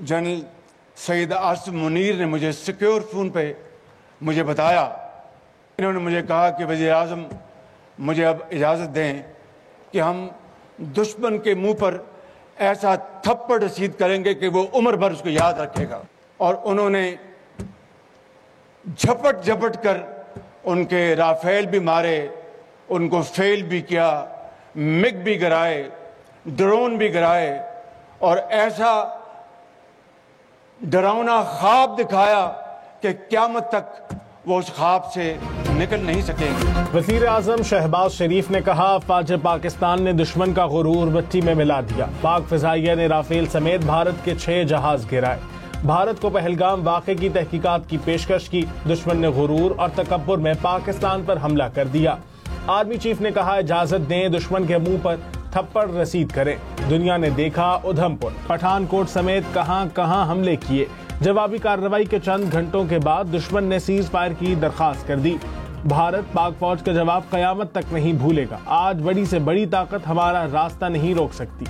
General Saeed Asim Munir ने मुझे secure phone पे मुझे बताया, इन्होंने मुझे कहा कि वज़ीर आज़म मुझे अब इजाज़त दें कि हम दुश्मन के मुंह पर ऐसा थप्पड़ रसीद करेंगे कि वो उम्र भर उसको याद रखेगा। और उन्होंने झपट झपट कर उनके राफेल भी मारे, उनको फेल भी किया, मिग भी गिराए, ड्रोन भी गिराए और ऐसा डरावना ख्वाब दिखाया कि क़यामत तक वो उस ख्वाब से निकल नहीं सकेंगे। वज़ीर आज़म शहबाज शरीफ ने कहा, अफ़वाज पाकिस्तान ने दुश्मन का गुरूर मिट्टी में मिला दिया। पाक फ़िज़ाइया ने राफेल समेत भारत के 6 जहाज गिराए। भारत को पहलगाम वाक़े की तहकीकात की पेशकश की। दुश्मन ने गुरूर और तकब्बुर में पाकिस्तान पर हमला कर दिया। आर्मी चीफ ने कहा, इजाज़त दें दुश्मन के मुंह पर थप्पड़ रसीद करें। दुनिया ने देखा उधमपुर, पठानकोट समेत कहां कहां हमले किए। जवाबी कार्रवाई के चंद घंटों के बाद दुश्मन ने सीज फायर की दरखास्त कर दी। भारत पाक फौज का जवाब कयामत तक नहीं भूलेगा। आज बड़ी से बड़ी ताकत हमारा रास्ता नहीं रोक सकती।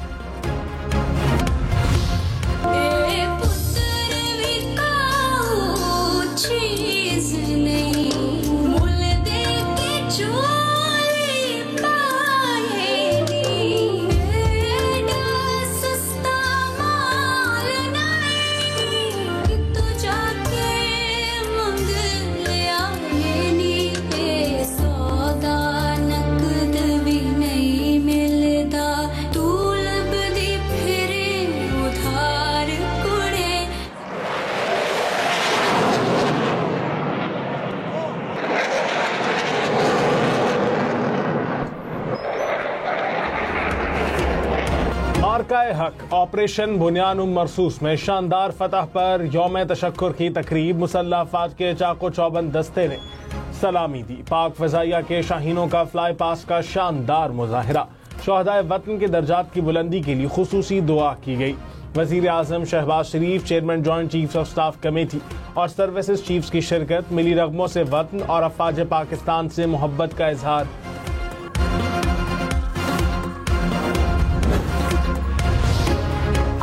हक ऑपरेशन बुनियान मरसूस में शानदार फतह पर यौम तशक्कुर की तकरीब। मुसल्लह अफवाज के चाको चौबंद दस्ते ने सलामी दी। पाक फ़ज़ाइया के शाहीनों का फ्लाई पास का शानदार मुजाहिरा। शोहदाए वतन के दर्जात की बुलंदी के लिए खुसूसी दुआ की गई। वज़ीर आज़म Shehbaz Sharif, chairman joint chiefs of staff committee और सर्विसेज चीफ्स की शिरकत। मिली रगमों से वतन और अफवाज पाकिस्तान से मोहब्बत का इजहार।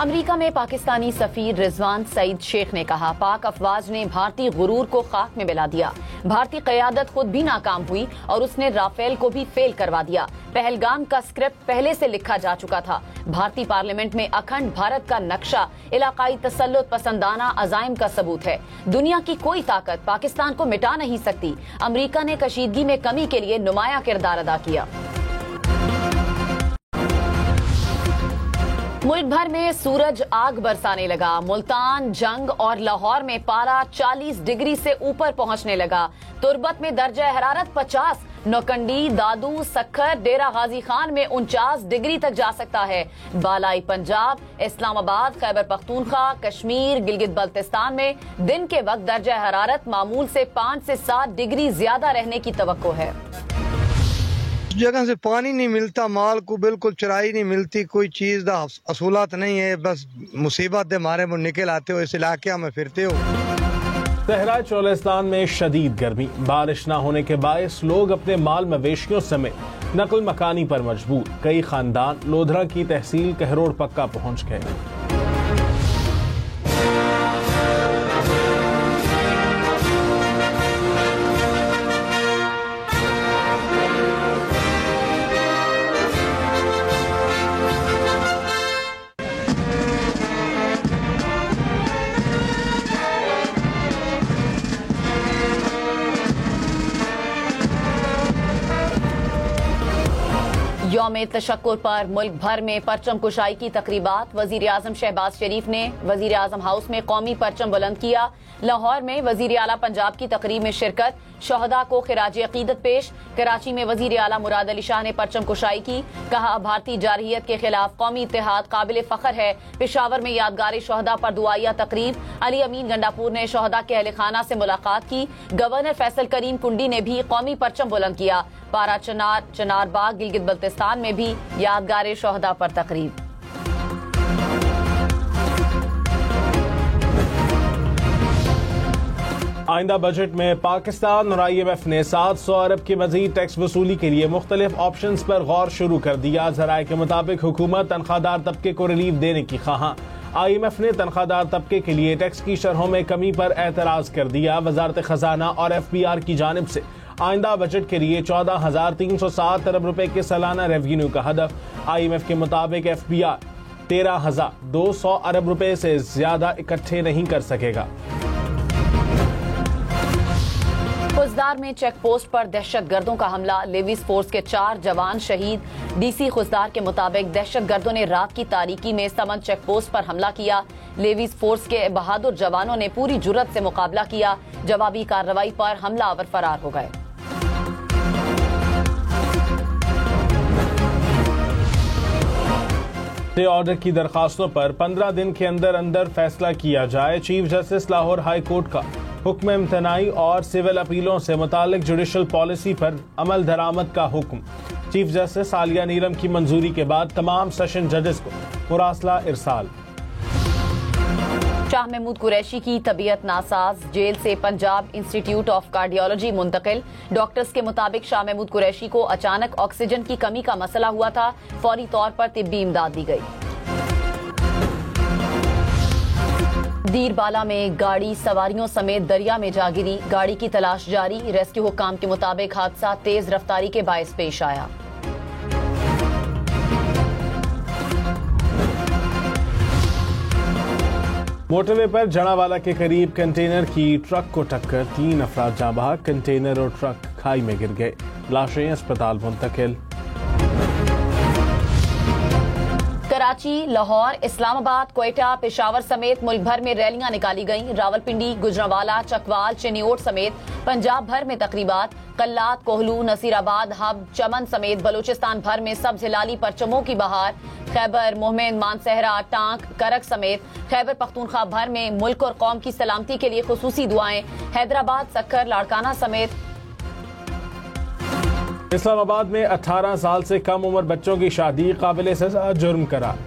अमेरिका में पाकिस्तानी सफीर रिजवान सईद शेख ने कहा, पाक अफवाज ने भारतीय गुरूर को खाक में मिला दिया। भारतीय क़यादत खुद भी नाकाम हुई और उसने राफेल को भी फेल करवा दिया। पहलगाम का स्क्रिप्ट पहले से लिखा जा चुका था। भारतीय पार्लियामेंट में अखंड भारत का नक्शा इलाकाई तसल्लुत पसंदाना अज़ाइम का सबूत है। दुनिया की कोई ताकत पाकिस्तान को मिटा नहीं सकती। अमेरिका ने कशीदगी में कमी के लिए नुमाया किरदार अदा किया। मुल्क भर में सूरज आग बरसाने लगा। मुल्तान, जंग और लाहौर में पारा 40 डिग्री से ऊपर पहुंचने लगा। तुर्बत में दर्जा हरारत 50, नौकंडी, दादू, सखर, डेरा गाजी खान में 49 डिग्री तक जा सकता है। बालाई पंजाब, इस्लामाबाद, खैबर पख्तूनख्वा, कश्मीर, गिलगित बल्तिस्तान में दिन के वक्त दर्जा हरारत मामूल से 5 से 7 डिग्री ज्यादा रहने की तवक्को है। जगह से पानी नहीं मिलता, माल को बिल्कुल चराई नहीं मिलती, कोई चीज का असूलात नहीं है। बस मुसीबत दे मारे वो निकल आते हो, इस इलाके में फिरते हो। सहराए चोलिस्तान में शदीद गर्मी। बारिश न होने के बायस लोग अपने माल मवेशियों समेत नकल मकानी पर मजबूर। कई खानदान लोधरा की तहसील कहरोड़ पक्का पहुंच गए। यौम तशक्कुर पर मुल्क भर में परचम कुशाई की तकरीबात। वजीर आजम शहबाज शरीफ ने वजीर आजम हाउस में कौमी परचम बुलंद किया। लाहौर में वजीर आला पंजाब की तकरीब में शिरकत। शहदा को खिराज अकीदत पेश। कराची में वजीर आला मुराद अली शाह ने परचम कुशाई की। कहा, भारतीय जारहियत के खिलाफ कौमी इत्तेहाद काबिल फख्र है। पेशावर में यादगार शहदा पर दुआया तकरीब। अली अमीन गंडापुर ने शहदा के अहल खाना से मुलाकात की। गवर्नर फैसल करीम कुंडी ने भी कौमी परचम बुलंद किया। पारा चनार बाग गिलगित बल्तिस्तान में भी यादगार शहदा पर तकरीब। आइंदा बजट में पाकिस्तान और IMF ने 700 अरब की मजीद टैक्स वसूली के लिए मुख्तलिफ ऑप्शंस पर गौर शुरू कर दिया। जराये के मुताबिक हुकूमत तनख्वाहदार तबके को रिलीफ देने की ख्वाहां। IMF ने तनख्वाहदार तबके के लिए टैक्स की शरहों में कमी पर एतराज कर दिया। वजारत खजाना और FBR की जानिब से आइंदा बजट के लिए 14,307 अरब रुपए के सालाना रेवेन्यू का हदफ। IMF के मुताबिक FBR 13,200 अरब रुपए से ज्यादा इकट्ठे नहीं कर सकेगा। खुजदार में चेक पोस्ट पर दहशतगर्दों का हमला, लेविस फोर्स के 4 जवान शहीद। DC खुजदार के मुताबिक दहशतगर्दों ने रात की तारीकी में समन चेक पोस्ट पर हमला किया। लेविस फोर्स के बहादुर जवानों ने पूरी जुर्रत से मुकाबला किया। जवाबी कार्रवाई पर हमलावर फरार हो गए। ऑर्डर की दरखास्तों पर 15 दिन के अंदर अंदर फैसला किया जाए। Chief justice Lahore high court का हुक्म इम्तनाई और सिविल अपीलों से मुतालिक जुडिशल पॉलिसी पर अमल दरामद का हुक्म। चीफ जस्टिस आलिया नीलम की मंजूरी के बाद तमाम सेशन जजेस को मुरासला इरसाल। शाह महमूद कुरैशी की तबीयत नासाज, जेल से पंजाब इंस्टीट्यूट ऑफ कार्डियोलॉजी मुंतकिल। डॉक्टर्स के मुताबिक शाह महमूद कुरैशी को अचानक ऑक्सीजन की कमी का मसला हुआ था। फौरी तौर पर तिब्बी इमदाद दी गई। दीरबाला में गाड़ी सवारियों समेत दरिया में जा गिरी, गाड़ी की तलाश जारी। रेस्क्यू हुक्काम के मुताबिक हादसा तेज रफ्तारी के बायस पेश आया। मोटरवे पर जड़ावाला के करीब कंटेनर की ट्रक को टक्कर, 3 अफराद जाँ बहक। कंटेनर और ट्रक खाई में गिर गए, लाशें अस्पताल मुंतकिल। कराची, लाहौर, इस्लामाबाद, क्वेटा, पेशावर समेत मुल्क भर में रैलियां निकाली गईं। रावलपिंडी, गुजरांवाला, चकवाल, चिन्योट समेत पंजाब भर में तकरीबात। कल्लात, कोहलू, नसीराबाद, हब, चमन समेत बलूचिस्तान भर में सब्ज हिलाली परचमों की बहार। खैबर, मोहम्मद, मानसहरा, टांक, करक समेत खैबर पख्तूनख्वा भर में मुल्क और कौम की सलामती के लिए खुसूसी दुआएं। हैदराबाद, सक्कर, लाड़काना समेत इस्लामाबाद में 18 साल से कम उम्र बच्चों की शादी काबिल सजा जुर्म करार।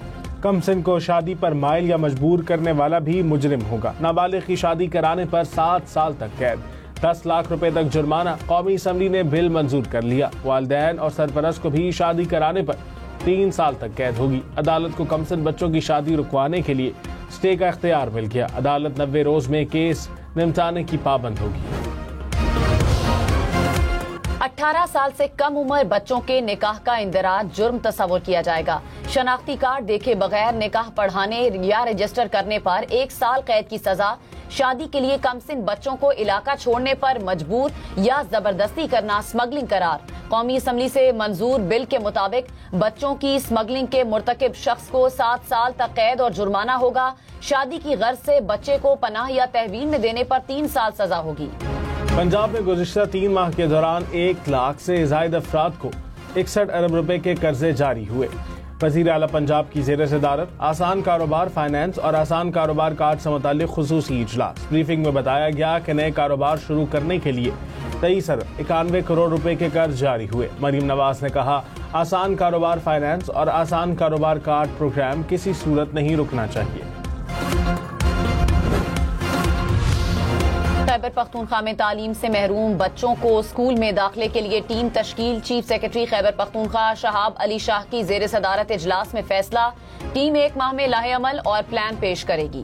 कम सिन को शादी पर माइल या मजबूर करने वाला भी मुजरिम होगा। नाबालिग की शादी कराने पर 7 साल तक कैद, 10 लाख रुपए तक जुर्माना। कौमी असम्बली ने बिल मंजूर कर लिया। वालिदैन और सरपरस्त को भी शादी कराने पर 3 साल तक कैद होगी। अदालत को कमसिन बच्चों की शादी रुकवाने के लिए स्टे का इख्तियार मिल गया। अदालत 90 रोज में केस निपटाने की पाबंद होगी। 18 साल से कम उम्र बच्चों के निकाह का इंदराज जुर्म तस्वुर किया जाएगा। शनाख्ती कार्ड देखे बगैर निकाह पढ़ाने या रजिस्टर करने पर 1 साल कैद की सजा। शादी के लिए कमसिन बच्चों को इलाका छोड़ने पर मजबूर या जबरदस्ती करना स्मगलिंग करार। कौमी असम्बली से मंजूर बिल के मुताबिक बच्चों की स्मगलिंग के मुर्तकिब शख्स को 7 साल तक कैद और जुर्माना होगा। शादी की गर्ज से बच्चे को पनाह या तहवील में देने पर 3 साल सजा होगी। पंजाब में गुज़िश्ता 3 माह के दौरान 1 लाख से ज़ायद अफराद को 61 अरब रुपए के कर्जे जारी हुए। वज़ीर आला पंजाब की ज़ेर सदारत आसान कारोबार फाइनेंस और आसान कारोबार कार्ड से मुताल्लिक खुसूसी इजलास। ब्रीफिंग में बताया गया कि नए कारोबार शुरू करने के लिए 23 अरब 91 करोड़ रुपए के कर्ज जारी हुए। मरीम नवाज ने कहा, आसान कारोबार फाइनेंस और आसान कारोबार कार्ड प्रोग्राम किसी सूरत नहीं रुकना चाहिए। खैबर पख्तूनख्वा में तालीम से महरूम बच्चों को स्कूल में दाखिले के लिए टीम तश्कील। चीफ सेक्रेटरी खैबर पख्तूनख्वा शहाब अली शाह की जेर सदारत इजलास में फैसला। टीम 1 माह में लाहे अमल और प्लान पेश करेगी।